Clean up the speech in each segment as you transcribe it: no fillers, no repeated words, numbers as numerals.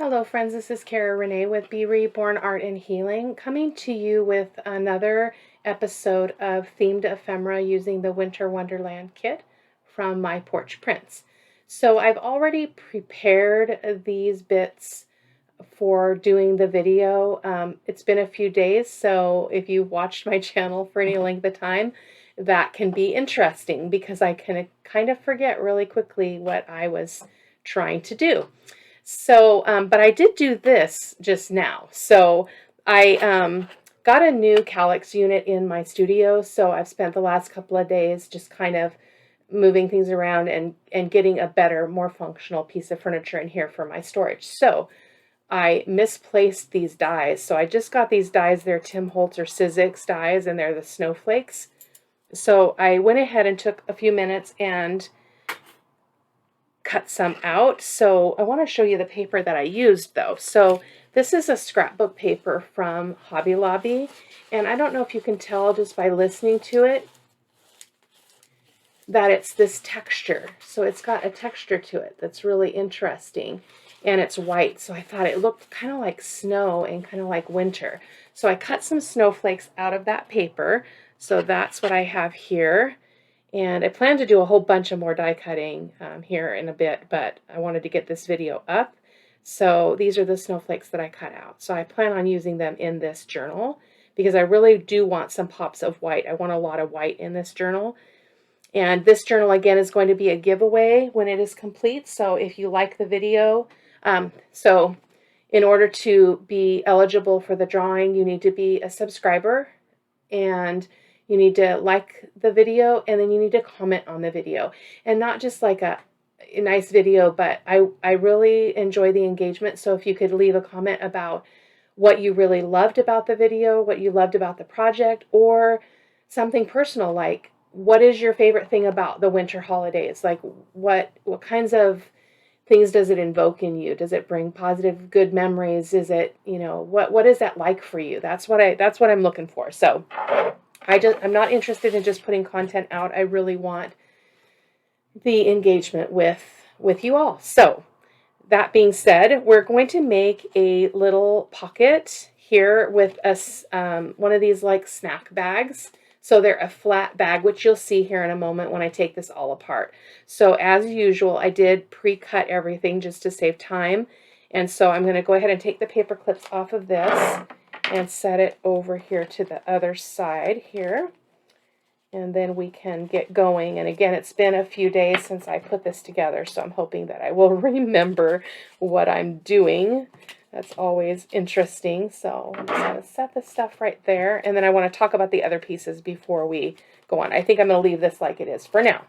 Hello friends, this is Cara-Renee with B.Reborn Art and Healing, coming to you with another episode of themed ephemera using the Winter Wonderland kit from My Porch Prints. So I've already prepared these bits for doing the video. It's been a few days, so if you've watched my channel for any length of time, that can be interesting because I can kind of forget really quickly what I was trying to do. So, but I did do this just now. So I got a new calyx unit in my studio. So I've spent the last couple of days just kind of moving things around and getting a better, more functional piece of furniture in here for my storage. So I misplaced these dies. So I just got these dies. They're Tim Holtz or Sizzix dies, and they're the snowflakes. So I went ahead and took a few minutes and cut some out. So I want to show you the paper that I used though. So this is a scrapbook paper from Hobby Lobby, and I don't know if you can tell just by listening to it that it's this texture. So it's got a texture to it that's really interesting, and it's white. So I thought it looked kind of like snow and kind of like winter. So I cut some snowflakes out of that paper. So that's what I have here. And I plan to do a whole bunch of more die cutting here in a bit, but I wanted to get this video up. So these are the snowflakes that I cut out. So I plan on using them in this journal because I really do want some pops of white. I want a lot of white in this journal. And this journal, again, is going to be a giveaway when it is complete. So if you like the video, so in order to be eligible for the drawing, you need to be a subscriber, and you need to like the video, and then you need to comment on the video. And not just like a nice video, but I really enjoy the engagement. So if you could leave a comment about what you really loved about the video, what you loved about the project, or something personal like, what is your favorite thing about the winter holidays? Like what kinds of things does it invoke in you? Does it bring positive, good memories? Is it, you know, what is that like for you? That's what I'm looking for. So I'm not interested in just putting content out. I really want the engagement with you all. So that being said, we're going to make a little pocket here with us, one of these like snack bags. So they're a flat bag, which you'll see here in a moment when I take this all apart. So as usual, I did pre-cut everything just to save time. And so I'm going to go ahead and take the paper clips off of this and set it over here to the other side here. And then we can get going. And again, it's been a few days since I put this together, so I'm hoping that I will remember what I'm doing. That's always interesting. So I'm just going to set this stuff right there. And then I want to talk about the other pieces before we go on. I think I'm going to leave this like it is for now.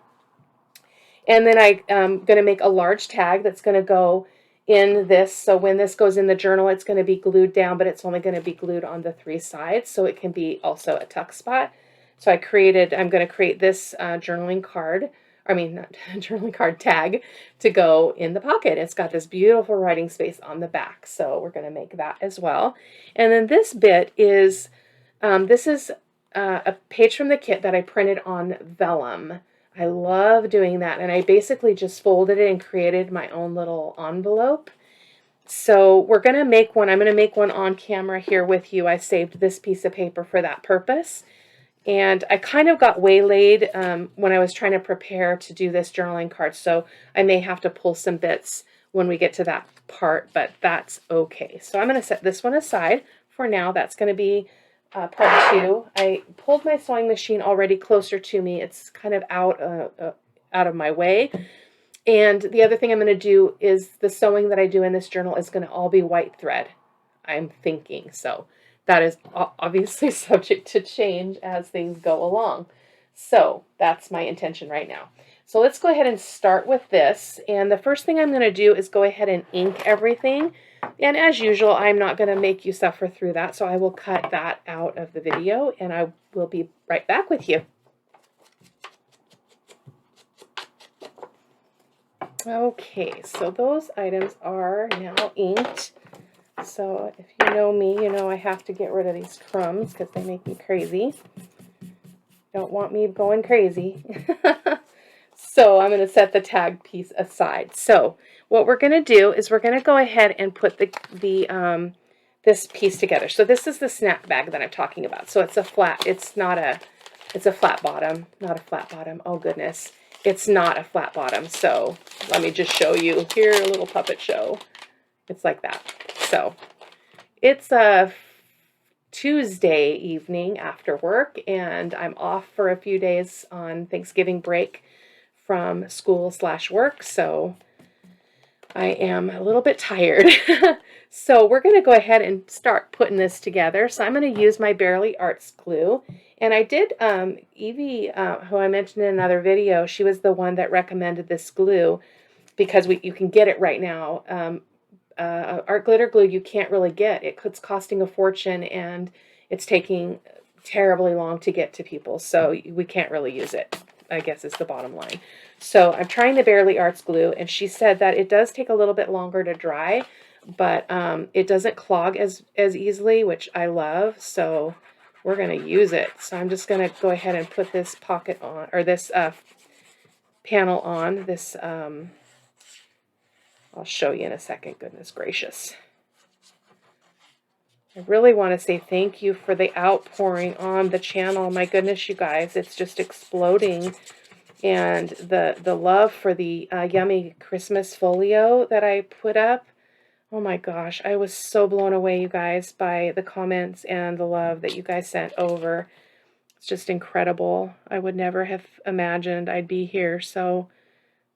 And then I'm going to make a large tag that's going to go in this. So when this goes in the journal, it's going to be glued down, but it's only going to be glued on the 3 sides. So it can be also a tuck spot. So I'm going to create this journaling card. I mean, not journaling card, tag to go in the pocket. It's got this beautiful writing space on the back. So we're going to make that as well. And then this bit is, this is a page from the kit that I printed on vellum. I love doing that. And I basically just folded it and created my own little envelope. So we're going to make one. I'm going to make one on camera here with you. I saved this piece of paper for that purpose. And I kind of got waylaid when I was trying to prepare to do this journaling card. So I may have to pull some bits when we get to that part, but that's okay. So I'm going to set this one aside for now. That's going to be part 2. I pulled my sewing machine already closer to me. It's kind of out of my way. And the other thing I'm going to do is the sewing that I do in this journal is going to all be white thread, I'm thinking. So that is obviously subject to change as things go along. So that's my intention right now. So let's go ahead and start with this. And the first thing I'm going to do is go ahead and ink everything. And as usual, I'm not going to make you suffer through that. So I will cut that out of the video, and I will be right back with you. Okay, so those items are now inked. So if you know me, you know I have to get rid of these crumbs because they make me crazy. Don't want me going crazy. So I'm going to set the tag piece aside. So what we're going to do is we're going to go ahead and put this piece together. So this is the snap bag that I'm talking about. So it's a flat, it's a flat bottom, not a flat bottom. Oh goodness. It's not a flat bottom. So let me just show you here, a little puppet show. It's like that. So it's a Tuesday evening after work, and I'm off for a few days on Thanksgiving break from school/work, so I am a little bit tired. So we're going to go ahead and start putting this together. So I'm going to use my Bearly Arts glue, and I did, Evie, who I mentioned in another video, she was the one that recommended this glue because you can get it right now. Art glitter glue you can't really get. It's costing a fortune, and it's taking terribly long to get to people, so we can't really use it, I guess is the bottom line. So I'm trying the Bearly Arts glue, and she said that it does take a little bit longer to dry, but it doesn't clog as easily, which I love, so we're going to use it. So I'm just going to go ahead and put this pocket on, or this panel on, this I'll show you in a second, goodness gracious. I really want to say thank you for the outpouring on the channel. My goodness, you guys, it's just exploding. And the love for the yummy Christmas folio that I put up. Oh my gosh, I was so blown away, you guys, by the comments and the love that you guys sent over. It's just incredible. I would never have imagined I'd be here, so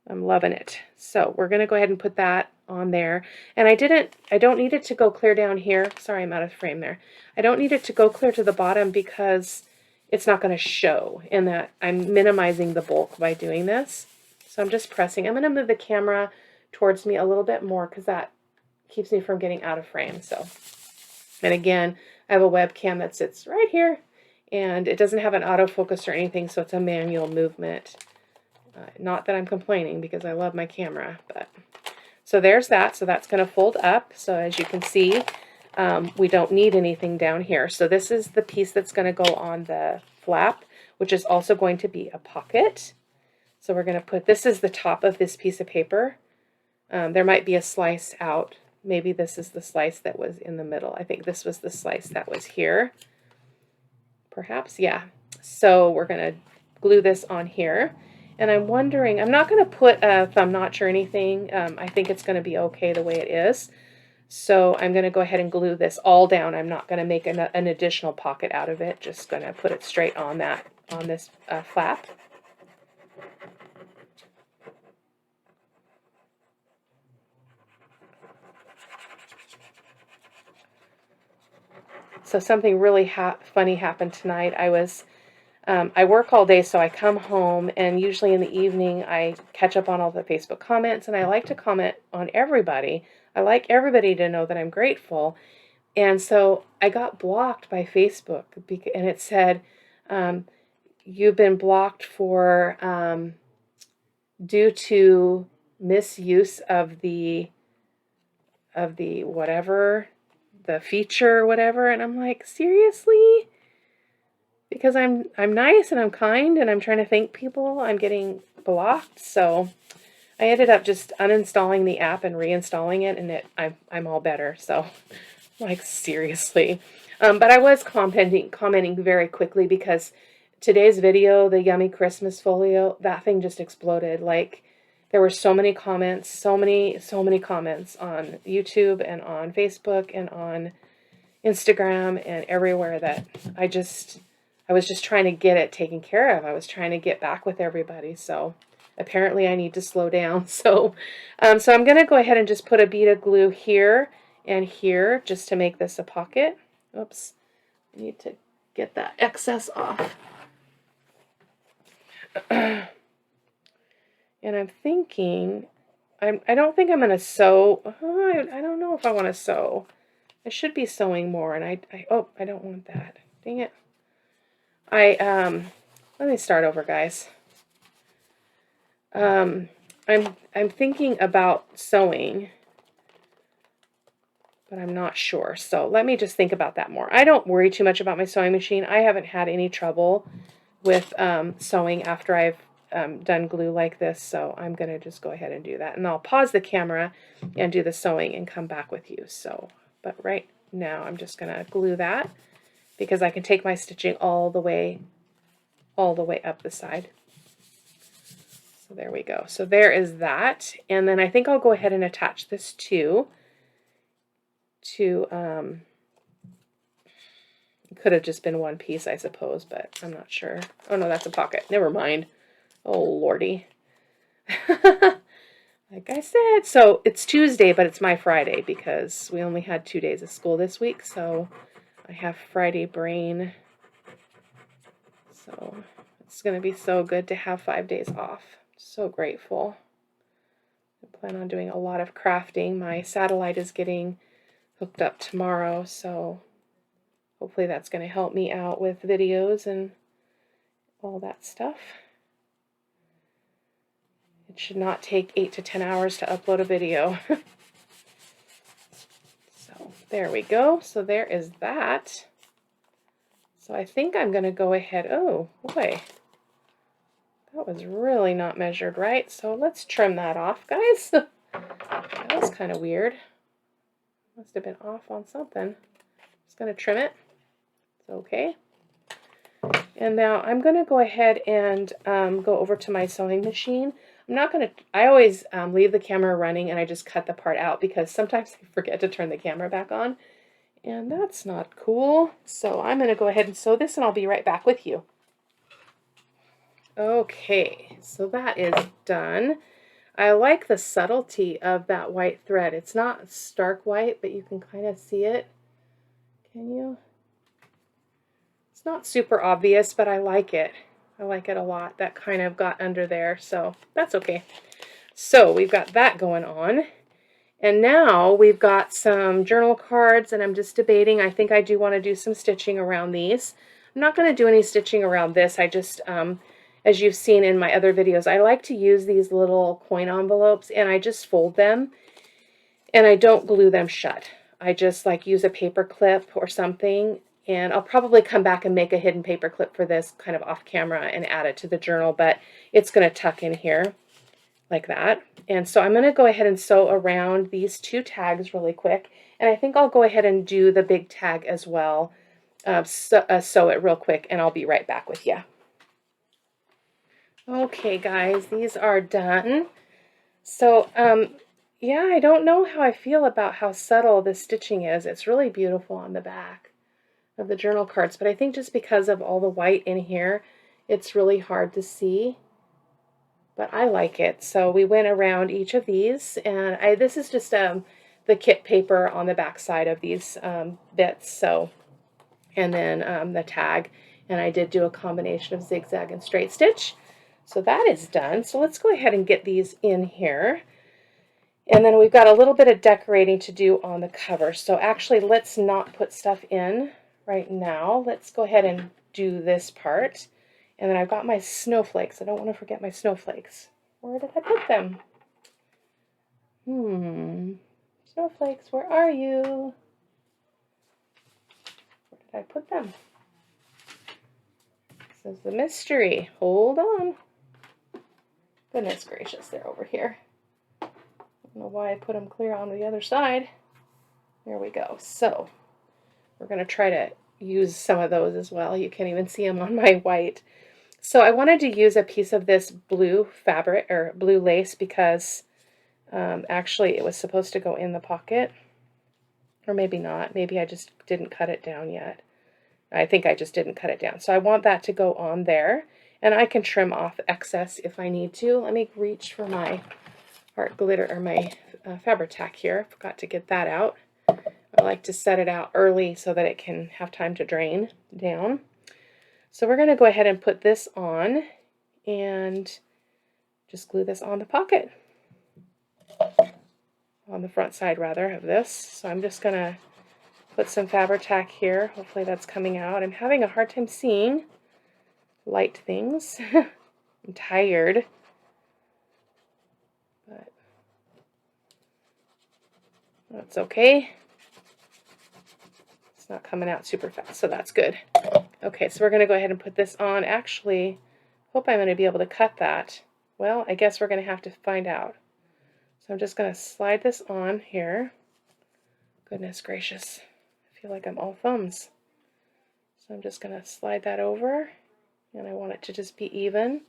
I'm loving it. So we're going to go ahead and put that on there. And I don't need it to go clear down here. Sorry, I'm out of frame there. I don't need it to go clear to the bottom because it's not going to show, in that I'm minimizing the bulk by doing this. So I'm just pressing. I'm going to move the camera towards me a little bit more because that keeps me from getting out of frame. So, and again, I have a webcam that sits right here, and it doesn't have an autofocus or anything, so it's a manual movement. Not that I'm complaining because I love my camera, but so there's that. So that's going to fold up. So as you can see, we don't need anything down here. So this is the piece that's going to go on the flap, which is also going to be a pocket. So we're going to put, this is the top of this piece of paper. There might be a slice out. Maybe this is the slice that was in the middle. I think this was the slice that was here. Perhaps, yeah. So we're going to glue this on here. And I'm wondering, I'm not going to put a thumb notch or anything. I think it's going to be okay the way it is. So I'm going to go ahead and glue this all down. I'm not going to make an additional pocket out of it. Just going to put it straight on this flap. So something really funny happened tonight. I work all day, so I come home, and usually in the evening I catch up on all the Facebook comments, and I like to comment on everybody. I like everybody to know that I'm grateful. And so I got blocked by Facebook, and it said, you've been blocked for due to misuse of the whatever, the feature or whatever. And I'm like, seriously? Because I'm nice and I'm kind and I'm trying to thank people, I'm getting blocked. So I ended up just uninstalling the app and reinstalling it, and I'm all better. So, like, seriously. But I was commenting very quickly because today's video, the yummy Christmas folio, that thing just exploded. Like, there were so many comments, so many comments on YouTube and on Facebook and on Instagram and everywhere that I was just trying to get it taken care of. I was trying to get back with everybody. So apparently I need to slow down. So I'm going to go ahead and just put a bead of glue here and here just to make this a pocket. Oops. I need to get that excess off. And I'm thinking, I don't think I'm going to sew. I don't know if I want to sew. I should be sewing more, and I don't want that. Dang it. Let me start over, guys. I'm thinking about sewing, but I'm not sure. So let me just think about that more. I don't worry too much about my sewing machine. I haven't had any trouble with sewing after I've done glue like this, so I'm going to just go ahead and do that. And I'll pause the camera and do the sewing and come back with you. So, but right now I'm just going to glue that because I can take my stitching all the way up the side. So there we go. So there is that. And then I think I'll go ahead and attach this to it could have just been one piece, I suppose, but I'm not sure. Oh no, that's a pocket. Never mind. Oh lordy. Like I said, so it's Tuesday, but it's my Friday because we only had 2 days of school this week, so I have Friday brain. So it's going to be so good to have 5 days off. So grateful. I plan on doing a lot of crafting. My satellite is getting hooked up tomorrow, so hopefully that's going to help me out with videos and all that stuff. It should not take 8 to 10 hours to upload a video. So there we go. So there is that. So I think I'm going to go ahead. Oh boy, that was really not measured right. So let's trim that off, guys. That was kind of weird. Must have been off on something. Just going to trim it. It's okay. And now I'm going to go ahead and go over to my sewing machine. I'm not going to, I always leave the camera running and I just cut the part out because sometimes I forget to turn the camera back on. And that's not cool. So I'm going to go ahead and sew this and I'll be right back with you. Okay, so that is done. I like the subtlety of that white thread. It's not stark white, but you can kind of see it. Can you? It's not super obvious, but I like it. I like it a lot. That kind of got under there, so that's okay. So we've got that going on. And now we've got some journal cards, and I'm just debating. I think I do want to do some stitching around these. I'm not going to do any stitching around this. I just, as you've seen in my other videos, I like to use these little coin envelopes, and I just fold them, and I don't glue them shut. I just like use a paper clip or something, and I'll probably come back and make a hidden paper clip for this kind of off camera and add it to the journal, but it's going to tuck in here like that. And so I'm going to go ahead and sew around these 2 tags really quick, and I think I'll go ahead and do the big tag as well, sew it real quick, and I'll be right back with you. Okay guys, these are done. So yeah, I don't know how I feel about how subtle this stitching is. It's really beautiful on the back of the journal cards, but I think just because of all the white in here, it's really hard to see. But I like it. So we went around each of these, and this is just the kit paper on the back side of these bits. So, and then the tag, and I did do a combination of zigzag and straight stitch. So that is done. So let's go ahead and get these in here. And then we've got a little bit of decorating to do on the cover. So actually, let's not put stuff in right now. Let's go ahead and do this part. And then I've got my snowflakes. I don't want to forget my snowflakes. Where did I put them? Snowflakes, where are you? Where did I put them? This is the mystery. Hold on. Goodness gracious, they're over here. I don't know why I put them clear on the other side. There we go. So we're going to try to use some of those as well. You can't even see them on my white. So I wanted to use a piece of this blue fabric or blue lace because actually it was supposed to go in the pocket, or maybe not. Maybe I just didn't cut it down yet. I think I just didn't cut it down. So I want that to go on there, and I can trim off excess if I need to. Let me reach for my art glitter or my Fabri-Tac here. Forgot to get that out. I like to set it out early so that it can have time to drain down. So we're going to go ahead and put this on and just glue this on the pocket, on the front side rather of this. So I'm just going to put some Fabri-Tac here. Hopefully that's coming out. I'm having a hard time seeing light things. I'm tired, but that's okay. It's not coming out super fast, so that's good. Okay, so we're going to go ahead and put this on. Actually, hope I'm going to be able to cut that. Well, I guess we're going to have to find out. So I'm just going to slide this on here. Goodness gracious. I feel like I'm all thumbs. So I'm just going to slide that over, and I want it to just be even,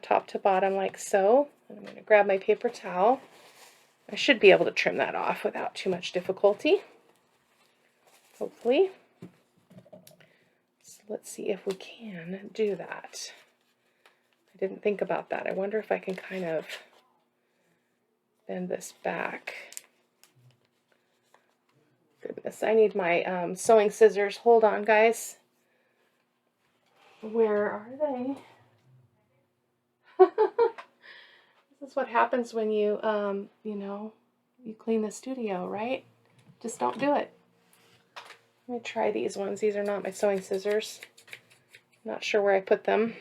top to bottom like so. And I'm going to grab my paper towel. I should be able to trim that off without too much difficulty, hopefully. So let's see if we can do that. I didn't think about that. I wonder if I can kind of bend this back. Goodness, I need my sewing scissors. Hold on, guys. Where are they? This is what happens when you, you know, you clean the studio, right? Just don't do it. Let me try these ones. These are not my sewing scissors. Not sure where I put them.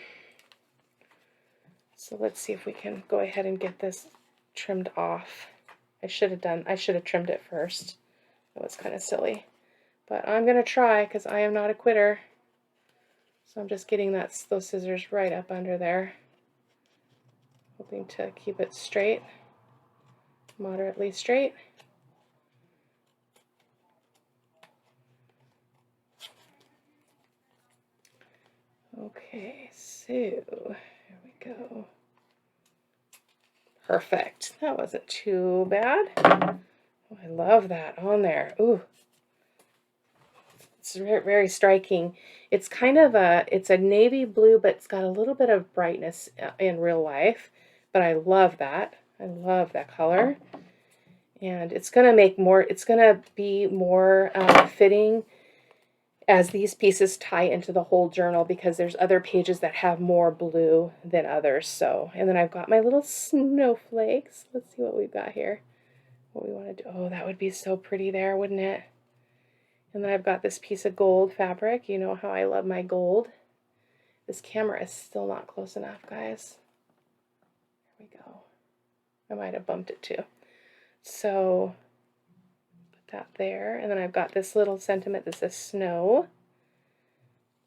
So let's see if we can go ahead and get this trimmed off. I should have trimmed it first. That was kind of silly. But I'm going to try because I am not a quitter. So I'm just getting those scissors right up under there. Hoping to keep it straight, moderately straight. Okay, so here we go. Perfect. That wasn't too bad. Oh, I love that on there. Ooh, it's very, very striking. It's kind of it's a navy blue, but it's got a little bit of brightness in real life. But I love that. I love that color. And it's going to be more fitting as these pieces tie into the whole journal, because there's other pages that have more blue than others. So, and then I've got my little snowflakes. Let's see what we've got here. What we want to do. Oh, that would be so pretty there, wouldn't it? And then I've got this piece of gold fabric. You know how I love my gold. This camera is still not close enough, guys. There we go. I might have bumped it too. So put that there, and then I've got this little sentiment that says snow.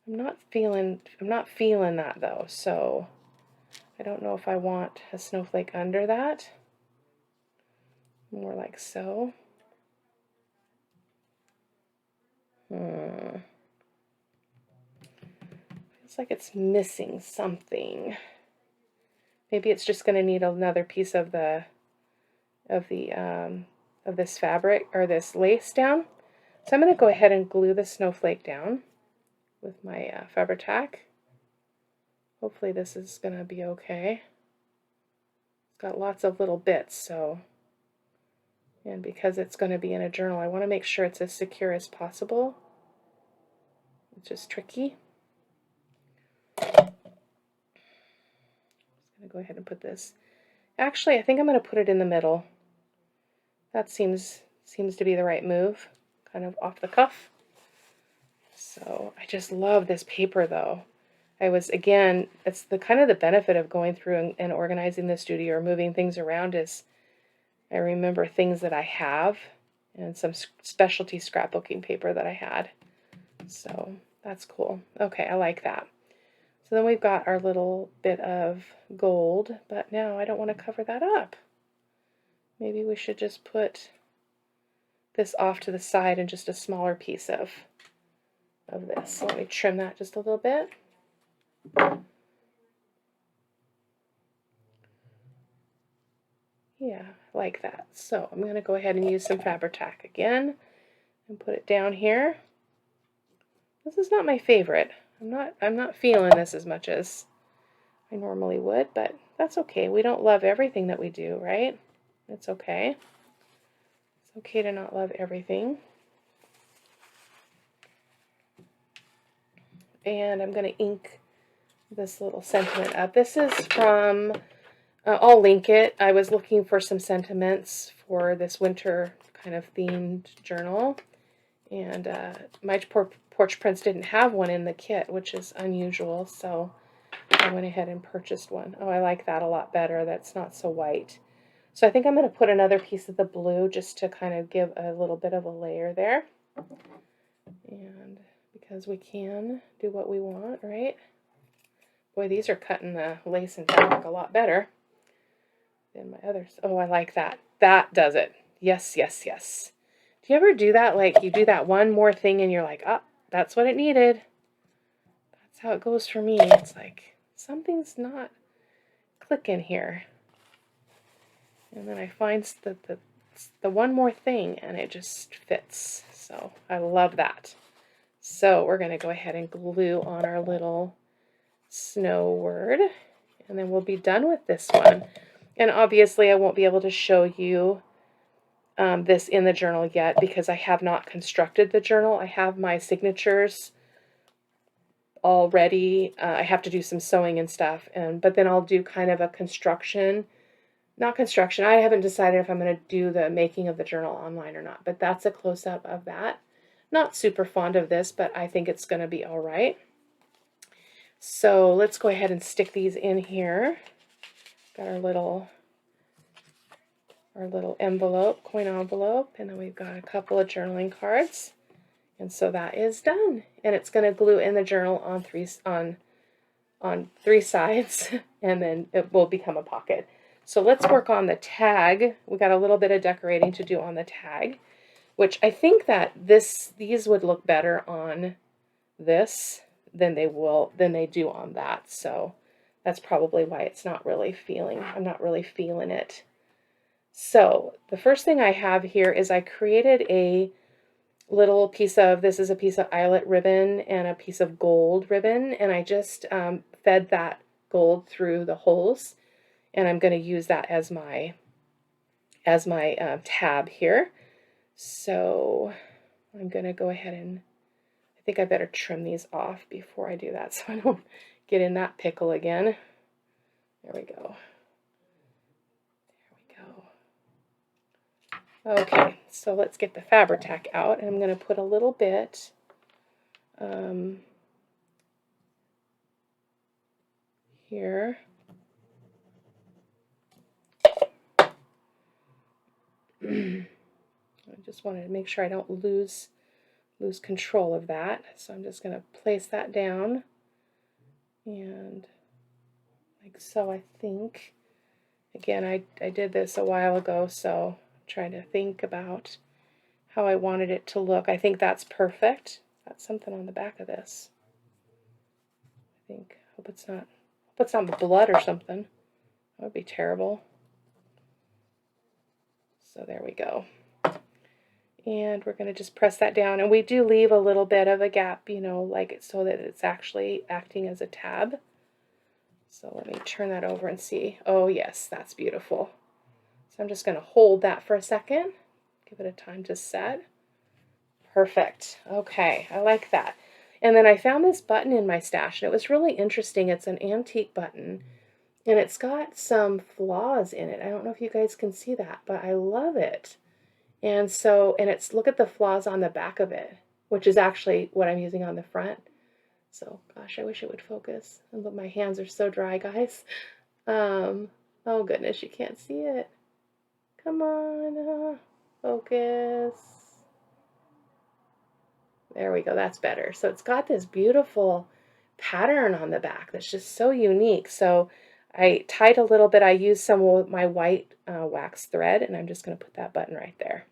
I'm not feeling that though, so I don't know if I want a snowflake under that. More like so. Feels like it's missing something. Maybe it's just going to need another piece of this fabric or this lace down. So I'm going to go ahead and glue the snowflake down with my Fabri-Tac. Hopefully this is going to be okay. It's got lots of little bits, so, and because it's going to be in a journal, I want to make sure it's as secure as possible, which is tricky. I'm going to go ahead and put this. Actually, I think I'm going to put it in the middle. That seems to be the right move, kind of off the cuff. So I just love this paper though. Again, it's the kind of the benefit of going through and organizing the studio or moving things around is I remember things that I have and some specialty scrapbooking paper that I had. So that's cool. Okay, I like that. So then we've got our little bit of gold, but now I don't want to cover that up. Maybe we should just put this off to the side and just a smaller piece of this. So let me trim that just a little bit. Yeah, like that. So I'm going to go ahead and use some Fabri-Tac again and put it down here. This is not my favorite. I'm not feeling this as much as I normally would, but that's okay. We don't love everything that we do, right? It's okay. It's okay to not love everything. And I'm going to ink this little sentiment up. This is from, I'll link it. I was looking for some sentiments for this winter kind of themed journal. And My Porch Prints didn't have one in the kit, which is unusual. So I went ahead and purchased one. Oh, I like that a lot better. That's not so white. So I think I'm going to put another piece of the blue just to kind of give a little bit of a layer there. And because we can do what we want, right? Boy, these are cutting the lace and fabric a lot better than my others. Oh, I like that. That does it. Yes, yes, yes. Do you ever do that? Like, you do that one more thing and you're like, oh, that's what it needed. That's how it goes for me. It's like, something's not clicking here. And then I find the one more thing and it just fits. So I love that. So we're going to go ahead and glue on our little snow word, and then we'll be done with this one. And obviously I won't be able to show you this in the journal yet because I have not constructed the journal. I have my signatures already. I have to do some sewing and stuff, but then I'll do kind of a construction. Not construction. I haven't decided if I'm going to do the making of the journal online or not, but that's a close-up of that. Not super fond of this, but I think it's going to be all right. So let's go ahead and stick these in here. Got our little envelope, coin envelope, and then we've got a couple of journaling cards. And so that is done. And it's going to glue in the journal on three sides, and then it will become a pocket. So let's work on the tag. We got a little bit of decorating to do on the tag, which I think that these would look better on this than they do on that. So that's probably why it's not really I'm not really feeling it. So the first thing I have here is I created a little piece of, this is a piece of eyelet ribbon and a piece of gold ribbon, and I just fed that gold through the holes, and I'm going to use that as my tab here. So I'm going to go ahead and, I think I better trim these off before I do that so I don't get in that pickle again. There we go. Okay, so let's get the Fabri-Tac out, and I'm going to put a little bit here. I just wanted to make sure I don't lose control of that, so I'm just going to place that down, and like so. I think, again, I did this a while ago, so trying to think about how I wanted it to look. I think that's perfect. That's something on the back of this. I think. Hope it's not blood or something. That would be terrible. So there we go. And we're going to just press that down. And we do leave a little bit of a gap, you know, like so that it's actually acting as a tab. So let me turn that over and see. Oh yes, that's beautiful. So I'm just going to hold that for a second. Give it a time to set. Perfect. Okay, I like that. And then I found this button in my stash, and it was really interesting. It's an antique button, and it's got some flaws in it. I don't know if you guys can see that, but I love it. And so, and look at the flaws on the back of it, which is actually what I'm using on the front. So, gosh, I wish it would focus. And my hands are so dry, guys. Oh goodness, you can't see it. Come on, focus. There we go, that's better. So it's got this beautiful pattern on the back that's just so unique. So I tied a little bit. I used some of my white wax thread, and I'm just going to put that button right there.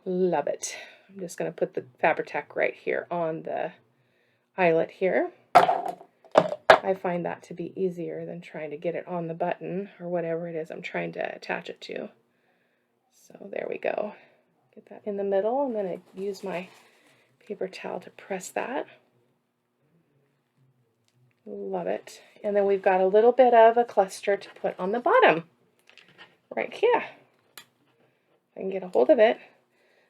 Love it. I'm just going to put the Fabri-Tac right here on the eyelet here. I find that to be easier than trying to get it on the button or whatever it is I'm trying to attach it to. So there we go. Get that in the middle. I'm going to use my paper towel to press that. Love it. And then we've got a little bit of a cluster to put on the bottom. Right here. If I can get a hold of it.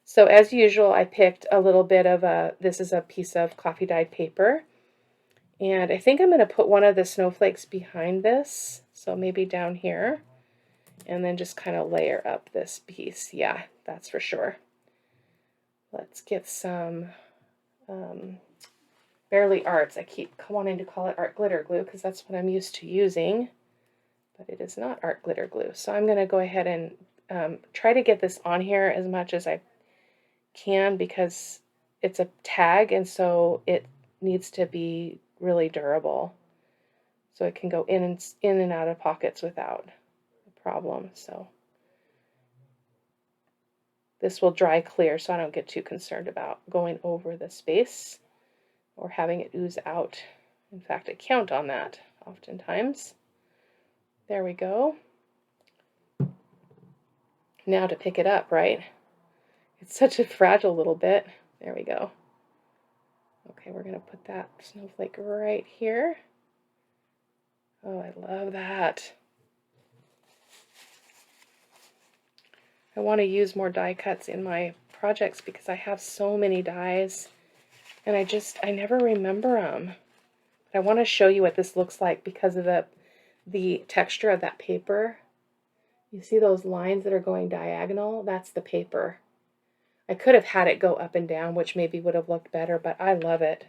So as usual, I picked a little bit of this is a piece of coffee dyed paper. And I think I'm going to put one of the snowflakes behind this. So maybe down here. And then just kind of layer up this piece. Yeah, that's for sure. Let's get some Barely Arts. I keep wanting to call it art glitter glue because that's what I'm used to using. But it is not art glitter glue. So I'm going to go ahead and try to get this on here as much as I can because it's a tag, and so it needs to be really durable. So it can go in and out of pockets without a problem. So this will dry clear, so I don't get too concerned about going over the space or having it ooze out. In fact, I count on that oftentimes. There we go. Now to pick it up, right? It's such a fragile little bit. There we go. Okay, we're going to put that snowflake right here. Oh, I love that. I want to use more die cuts in my projects because I have so many dies and I never remember them. But I want to show you what this looks like because of the texture of that paper. You see those lines that are going diagonal? That's the paper. I could have had it go up and down, which maybe would have looked better, but I love it.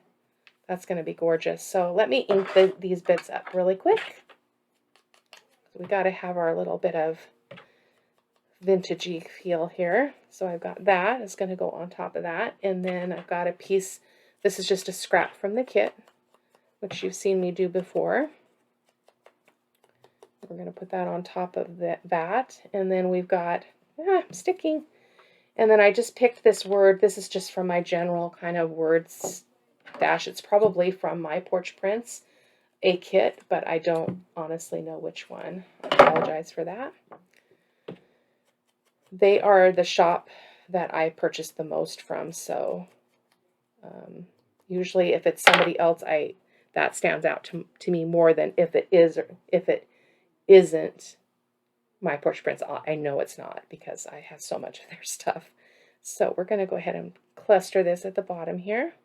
That's going to be gorgeous. So let me ink these bits up really quick. We got to have our little bit of vintagey feel here. So I've got that. It's going to go on top of that. And then I've got a piece. This is just a scrap from the kit, which you've seen me do before. We're going to put that on top of that. And then we've got, I'm sticking. And then I just picked this word. This is just from my general kind of words dash. It's probably from My Porch Prints, a kit, but I don't honestly know which one. I apologize for that. They are the shop that I purchased the most from, so usually if it's somebody else, that stands out to me more than if it is or if it isn't My Porch Prints. I know it's not because I have so much of their stuff. So we're going to go ahead and cluster this at the bottom here.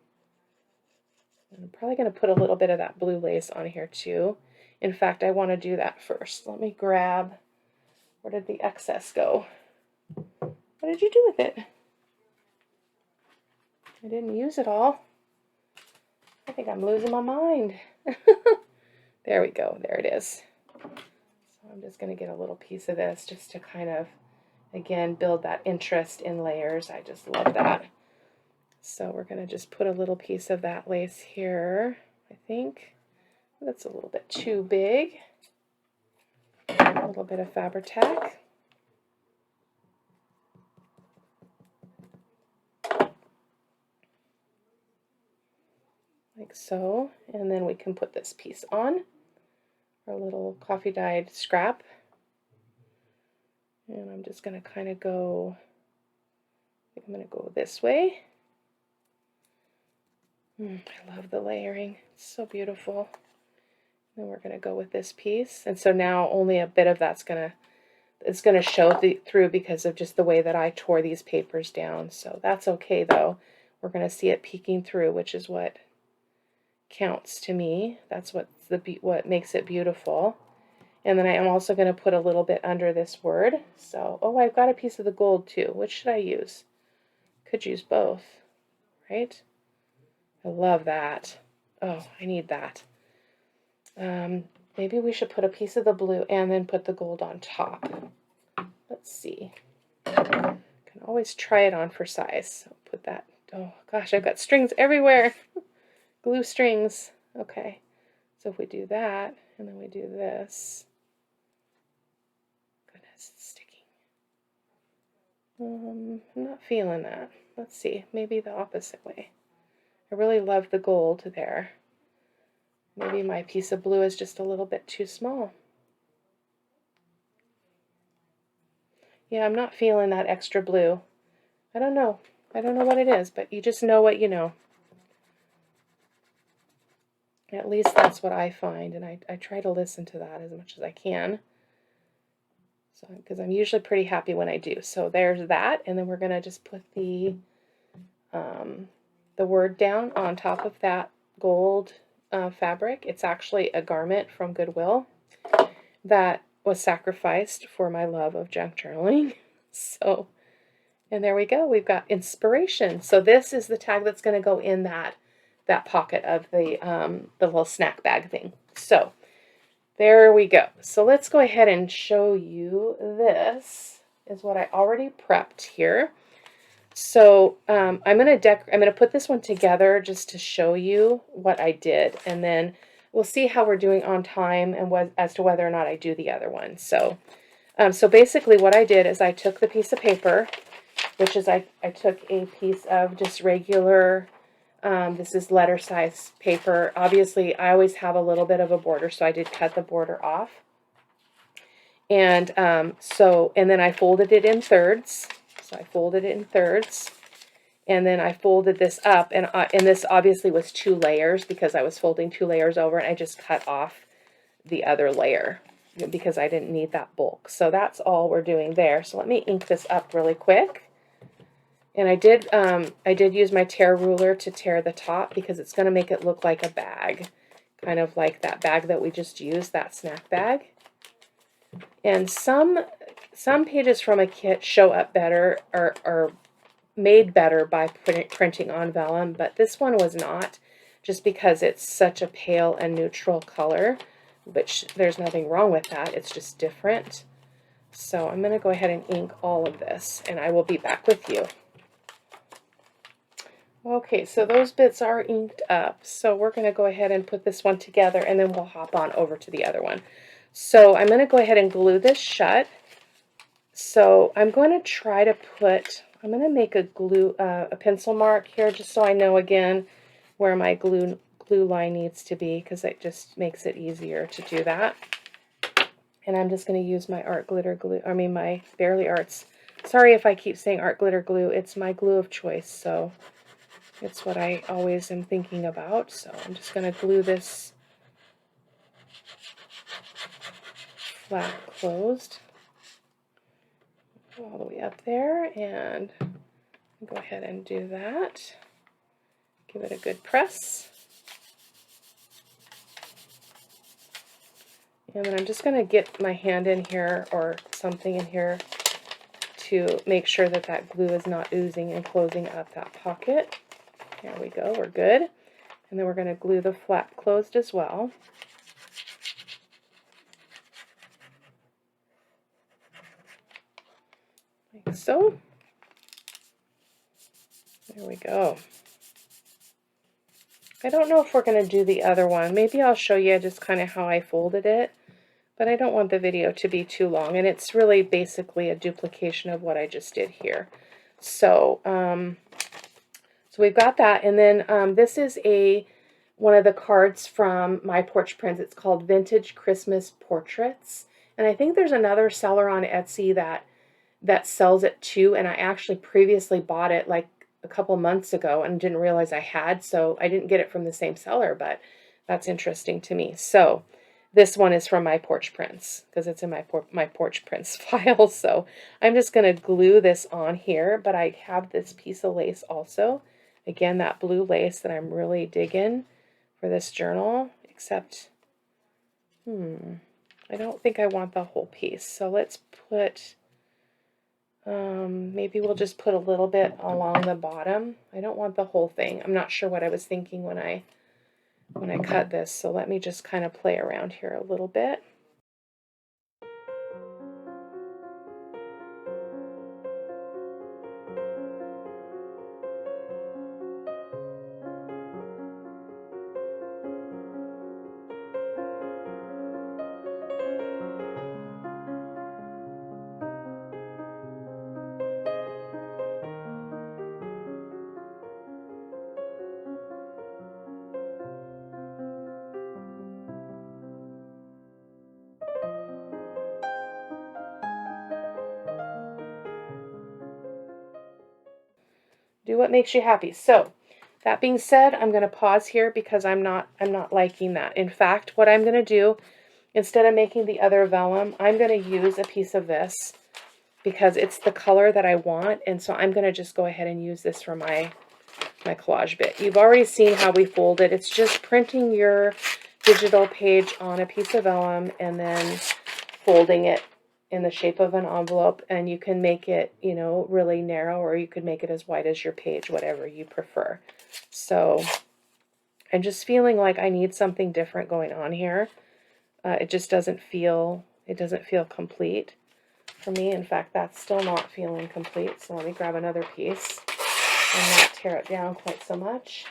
And I'm probably going to put a little bit of that blue lace on here too. In fact, I want to do that first. Let me grab, where did the excess go? What did you do with it? I didn't use it all. I think I'm losing my mind. There we go. There it is. So I'm just going to get a little piece of this just to kind of, again, build that interest in layers. I just love that. So we're going to just put a little piece of that lace here. I think that's a little bit too big. A little bit of Fabri-Tac. Like so. And then we can put this piece on, our little coffee dyed scrap. And I'm just going to kind of go, I think I'm going to go this way. I love the layering. It's so beautiful. Then we're going to go with this piece. And so now only a bit of that's going to show through because of just the way that I tore these papers down. So that's okay though. We're going to see it peeking through, which is what counts to me. That's what makes it beautiful. And then I am also going to put a little bit under this word. So, oh, I've got a piece of the gold too. Which should I use? Could use both, right? I love that. Oh, I need that. Maybe we should put a piece of the blue and then put the gold on top. Let's see. Can always try it on for size. So put that. Oh gosh, I've got strings everywhere. Glue strings. Okay. So if we do that and then we do this. Goodness, it's sticking. I'm not feeling that. Let's see. Maybe the opposite way. I really love the gold there. Maybe my piece of blue is just a little bit too small. Yeah, I'm not feeling that extra blue. I don't know. I don't know what it is, but you just know what you know. At least that's what I find, and I try to listen to that as much as I can. So, because I'm usually pretty happy when I do. So there's that, and then we're going to just put the word down on top of that gold fabric. It's actually a garment from Goodwill that was sacrificed for my love of junk journaling. So, and there we go. We've got inspiration. So this is the tag that's going to go in that pocket of the little snack bag thing. So there we go. So let's go ahead and show you. This is what I already prepped here. So I'm gonna put this one together just to show you what I did, and then we'll see how we're doing on time and as to whether or not I do the other one. So so basically what I did is I took the piece of paper, which is I took a piece of just regular, this is letter size paper. Obviously I always have a little bit of a border, so I did cut the border off. And and then I folded it in thirds. So I folded it in thirds, and then I folded this up, and this obviously was 2 layers because I was folding 2 layers over, and I just cut off the other layer because I didn't need that bulk. So that's all we're doing there. So let me ink this up really quick. And I did use my tear ruler to tear the top because it's going to make it look like a bag, kind of like that bag that we just used, that snack bag. And some pages from a kit show up better or are made better by printing on vellum, but this one was not, just because it's such a pale and neutral color, which there's nothing wrong with that, it's just different. So I'm going to go ahead and ink all of this, and I will be back with you. Okay, so those bits are inked up, so we're going to go ahead and put this one together, and then we'll hop on over to the other one. So I'm going to go ahead and glue this shut. So I'm going to try to I'm going to make a pencil mark here just so I know again where my glue line needs to be, because it just makes it easier to do that. And I'm just going to use my art glitter glue, my Bearly Arts. Sorry if I keep saying art glitter glue, it's my glue of choice, so it's what I always am thinking about. So I'm just going to glue this flat closed all the way up there, and go ahead and do that. Give it a good press. And then I'm just going to get my hand in here or something in here to make sure that that glue is not oozing and closing up that pocket. There we go, we're good. And then we're going to glue the flap closed as well. Like so. There we go. I don't know if we're going to do the other one. Maybe I'll show you just kind of how I folded it, but I don't want the video to be too long, and it's really basically a duplication of what I just did here. So, so we've got that, and then this is one of the cards from My Porch Prints. It's called Vintage Christmas Portraits, and I think there's another seller on Etsy that sells it too, and I actually previously bought it like a couple months ago and didn't realize I had, so I didn't get it from the same seller, but that's interesting to me. So this one is from My Porch Prints because it's in my Porch Prints file. So I'm just going to glue this on here, but I have this piece of lace also. Again, that blue lace that I'm really digging for this journal, except, I don't think I want the whole piece. So let's put, maybe we'll just put a little bit along the bottom. I don't want the whole thing. I'm not sure what I was thinking when I cut this, so let me just kind of play around here a little bit. Do what makes you happy. So that being said, I'm going to pause here because I'm not liking that. In fact, what I'm going to do, instead of making the other vellum, I'm going to use a piece of this because it's the color that I want, and so I'm going to just go ahead and use this for my collage bit. You've already seen how we fold it. It's just printing your digital page on a piece of vellum and then folding it in the shape of an envelope, and you can make it, you know, really narrow, or you could make it as wide as your page, whatever you prefer. So I'm just feeling like I need something different going on here. It just doesn't feel complete for me. In fact, that's still not feeling complete. So let me grab another piece. and not tear it down quite so much.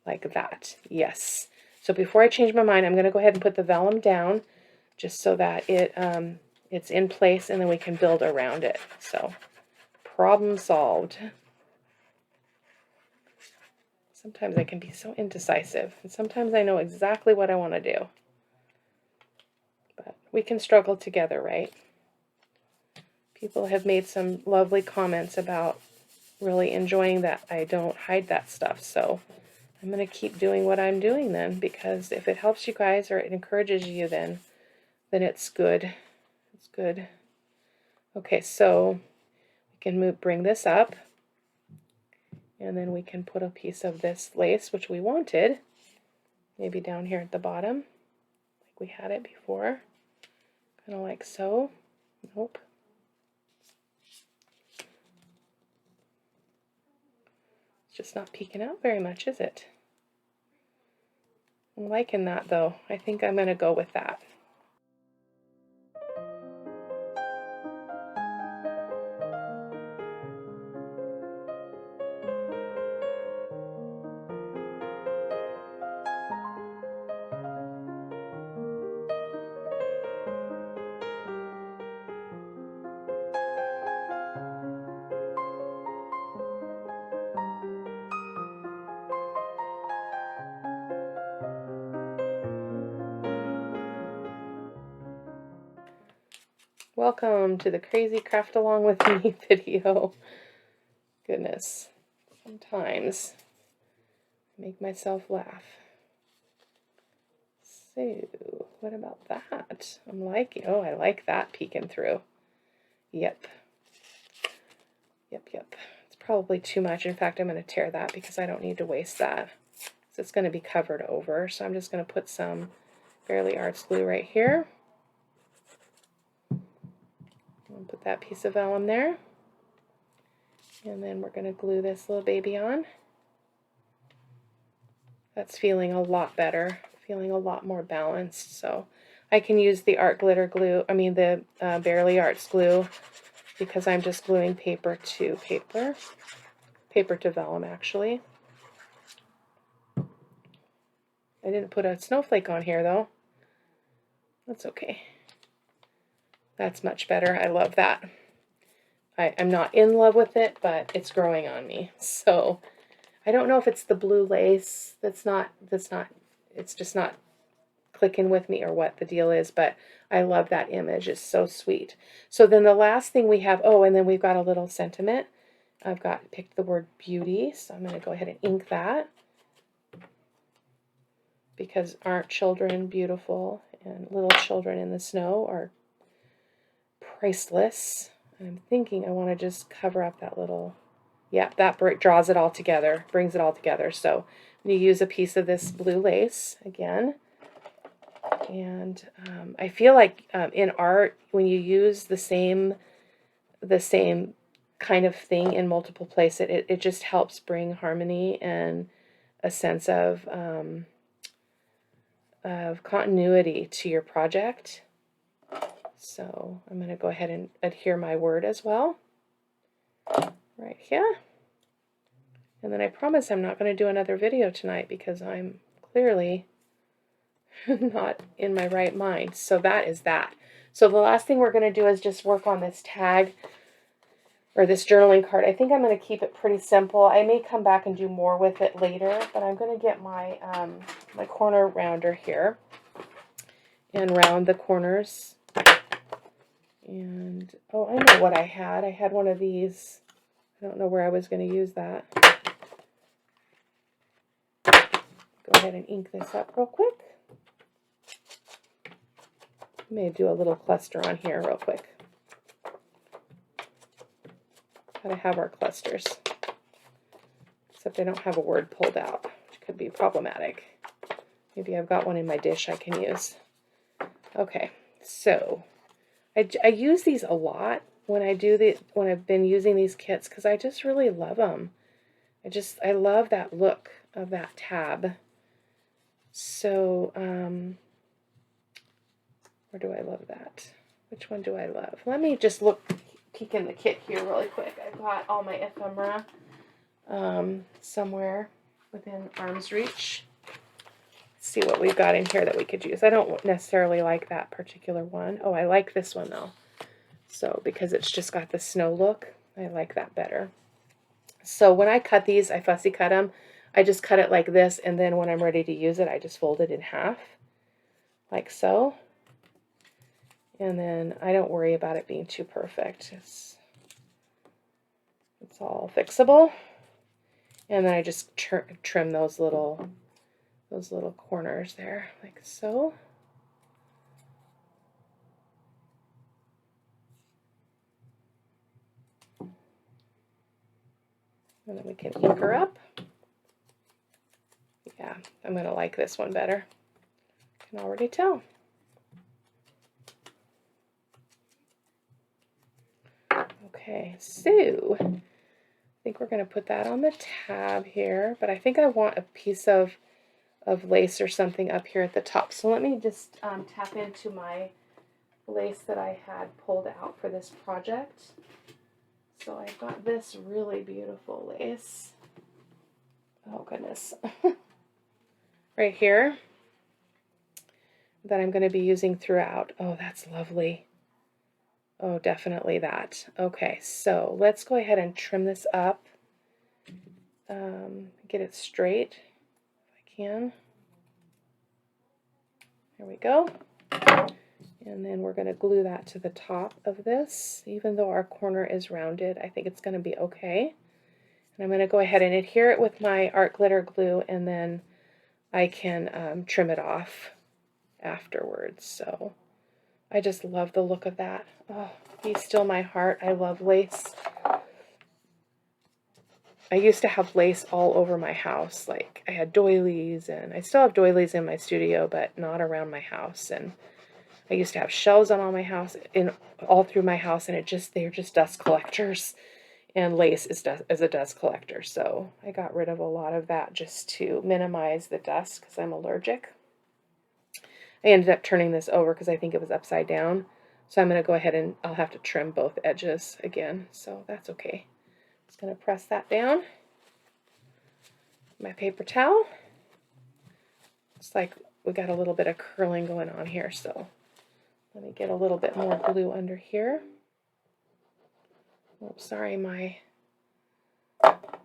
Like that. Yes. So before I change my mind, I'm going to go ahead and put the vellum down just so that it's in place, and then we can build around it. So problem solved. Sometimes I can be so indecisive, and sometimes I know exactly what I want to do. But we can struggle together, right? People have made some lovely comments about really enjoying that I don't hide that stuff. So I'm going to keep doing what I'm doing then, because if it helps you guys or it encourages you, then it's good. It's good. Okay, so we can bring this up, and then we can put a piece of this lace, which we wanted, maybe down here at the bottom, like we had it before, kind of like so. Nope. It's just not peeking out very much, is it? I'm liking that though. I think I'm going to go with that. Welcome to the Crazy Craft Along with Me video. Goodness, sometimes I make myself laugh. So, what about that? I'm liking, oh, I like that peeking through. Yep. Yep. It's probably too much. In fact, I'm going to tear that because I don't need to waste that. So it's going to be covered over. So I'm just going to put some Fairly Arts glue right here. I'll put that piece of vellum there. And then we're going to glue this little baby on. That's feeling a lot better, feeling a lot more balanced. So I can use the art glitter glue, the Barely Arts glue, because I'm just gluing paper to vellum actually. I didn't put a snowflake on here though. That's okay. That's much better. I love that. I'm not in love with it, but it's growing on me. So I don't know if it's the blue lace it's just not clicking with me or what the deal is, but I love that image. It's so sweet. So then the last thing we have, oh, and then we've got a little sentiment. I've picked the word beauty, so I'm going to go ahead and ink that, because aren't children beautiful, and little children in the snow are priceless. I'm thinking I want to just cover up that little, yeah, that draws it all together, brings it all together. So I'm going to use a piece of this blue lace again. And I feel like in art, when you use the same kind of thing in multiple places, it just helps bring harmony and a sense of continuity to your project. So I'm going to go ahead and adhere my word as well, right here. And then I promise I'm not going to do another video tonight because I'm clearly not in my right mind. So that is that. So the last thing we're going to do is just work on this tag, or this journaling card. I think I'm going to keep it pretty simple. I may come back and do more with it later, but I'm going to get my my corner rounder here and round the corners. And oh, I know what I had. I had one of these. I don't know where I was going to use that. Go ahead and ink this up real quick. May do a little cluster on here real quick. Gotta have our clusters. Except I don't have a word pulled out, which could be problematic. Maybe I've got one in my dish I can use. Okay, so I use these a lot when when I've been using these kits because I just really love them. I love that look of that tab. So, where do I love that? Which one do I love? Let me just peek in the kit here really quick. I've got all my ephemera somewhere within arm's reach. Let's see what we've got in here that we could use. I don't necessarily like that particular one. Oh, I like this one though. So, because it's just got the snow look, I like that better. So when I cut these, I fussy cut them. I just cut it like this, and then when I'm ready to use it, I just fold it in half, like so. And then I don't worry about it being too perfect. It's all fixable. And then I just trim those little corners there, like so. And then we can ink her up. Yeah, I'm going to like this one better. I can already tell. Okay, so I think we're going to put that on the tab here, but I think I want a piece of lace or something up here at the top. So let me just tap into my lace that I had pulled out for this project. So I've got this really beautiful lace. Oh goodness. Right here that I'm going to be using throughout. Oh, that's lovely. Oh, definitely that. Okay, so let's go ahead and trim this up. Get it straight if I can. There we go. And then we're going to glue that to the top of this. Even though our corner is rounded, I think it's going to be okay. And I'm going to go ahead and adhere it with my art glitter glue, and then I can trim it off afterwards. So I just love the look of that. Oh, be still my heart. I love lace. I used to have lace all over my house. Like I had doilies, and I still have doilies in my studio, but not around my house. And I used to have shelves on all my house, all through my house, and they're just dust collectors. And lace is a dust collector, so I got rid of a lot of that just to minimize the dust because I'm allergic. I ended up turning this over because I think it was upside down. So I'm going to go ahead and I'll have to trim both edges again, so that's okay. Just going to press that down. My paper towel. Looks like we got a little bit of curling going on here, so let me get a little bit more glue under here. Oh, sorry, my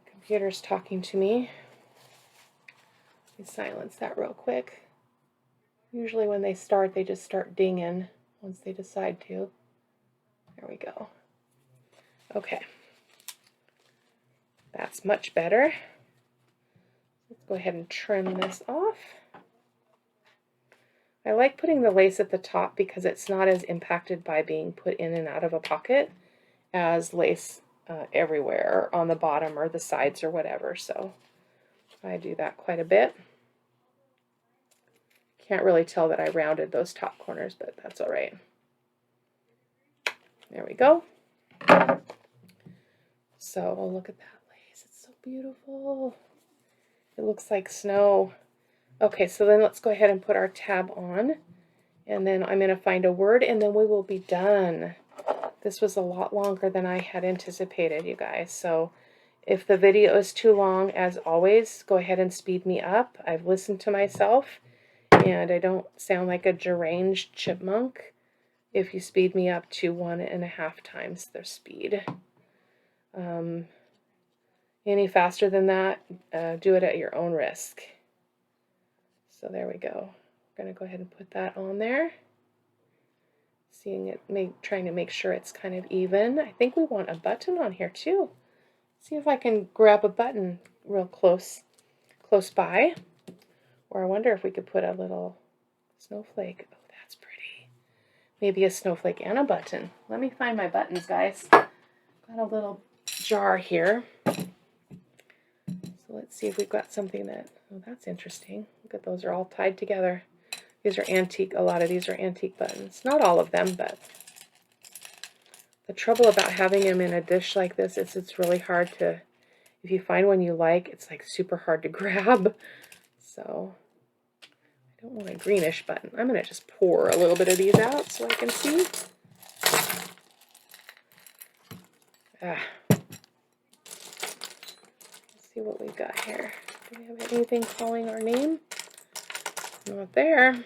computer's talking to me. Let me silence that real quick. Usually when they start, they just start dinging once they decide to. There we go. Okay. That's much better. Let's go ahead and trim this off. I like putting the lace at the top because it's not as impacted by being put in and out of a pocket as lace everywhere on the bottom or the sides or whatever. So I do that quite a bit. Can't really tell that I rounded those top corners, but that's all right. There we go. So look at that lace. It's so beautiful. It looks like snow. Okay, so then let's go ahead and put our tab on. And then I'm going to find a word, and then we will be done. This was a lot longer than I had anticipated, you guys. So if the video is too long, as always, go ahead and speed me up. I've listened to myself, and I don't sound like a deranged chipmunk if you speed me up to 1.5 times the speed. Any faster than that, do it at your own risk. So there we go. We're going to go ahead and put that on there. Seeing it, trying to make sure it's kind of even. I think we want a button on here too. See if I can grab a button real close by. Or I wonder if we could put a little snowflake. Oh, that's pretty. Maybe a snowflake and a button. Let me find my buttons, guys. Got a little jar here. So So let's see if we've got something that, oh, that's interesting. Look at those are all tied together. These are antique. A lot of these are antique buttons. Not all of them, but the trouble about having them in a dish like this is it's really hard to, if you find one you like, it's like super hard to grab. So I don't want a greenish button. I'm going to just pour a little bit of these out so I can see. Let's see what we've got here. Do we have anything calling our name? Not there.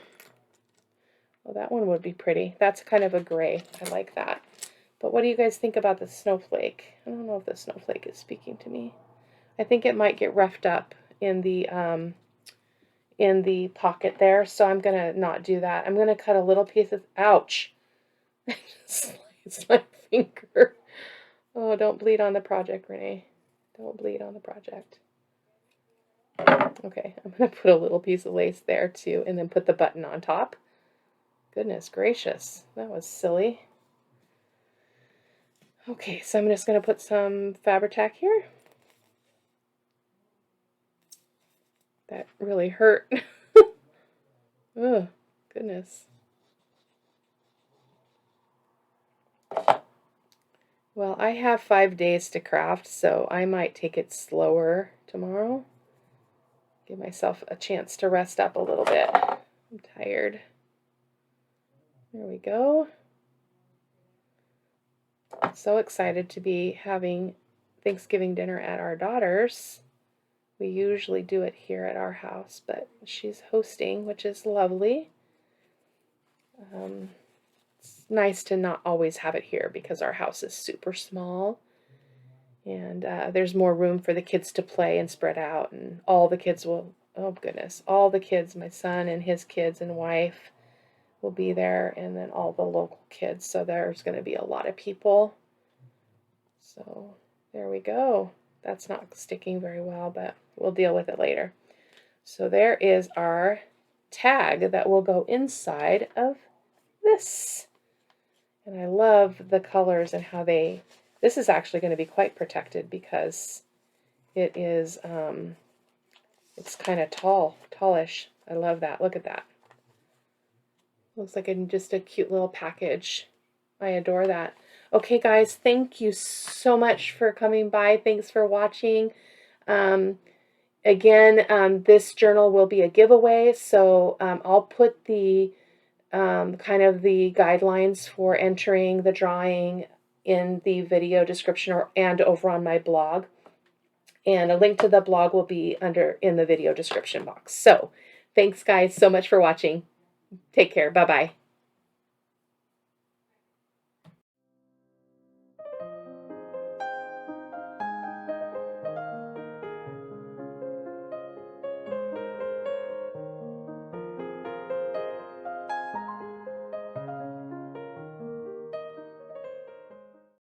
Well, that one would be pretty. That's kind of a gray. I like that. But what do you guys think about the snowflake? I don't know if the snowflake is speaking to me. I think it might get roughed up in the pocket there, so I'm going to not do that. I'm going to cut a little piece of, ouch. I just sliced my finger. Oh, don't bleed on the project, Renee. Don't bleed on the project. Okay, I'm going to put a little piece of lace there too, and then put the button on top. Goodness gracious, that was silly. Okay, so I'm just going to put some Fabri-Tac here. That really hurt. Oh, goodness. Well, I have 5 days to craft, so I might take it slower tomorrow. Give myself a chance to rest up a little bit. I'm tired. There we go. I'm so excited to be having Thanksgiving dinner at our daughter's. We usually do it here at our house, but she's hosting, which is lovely. It's nice to not always have it here because our house is super small. And there's more room for the kids to play and spread out. And all the kids will, oh goodness, all the kids, my son and his kids and wife will be there. And then all the local kids. So there's going to be a lot of people. So there we go. That's not sticking very well, but we'll deal with it later. So there is our tag that will go inside of this. And I love the colors and how they, this is actually going to be quite protected because it is, it's kind of tallish. I love that. Look at that. Looks like just a cute little package. I adore that. Okay, guys, thank you so much for coming by. Thanks for watching. Again, this journal will be a giveaway, so I'll put the kind of the guidelines for entering the drawing in the video description and over on my blog. And a link to the blog will be in the video description box. So, thanks, guys, so much for watching. Take care. Bye-bye.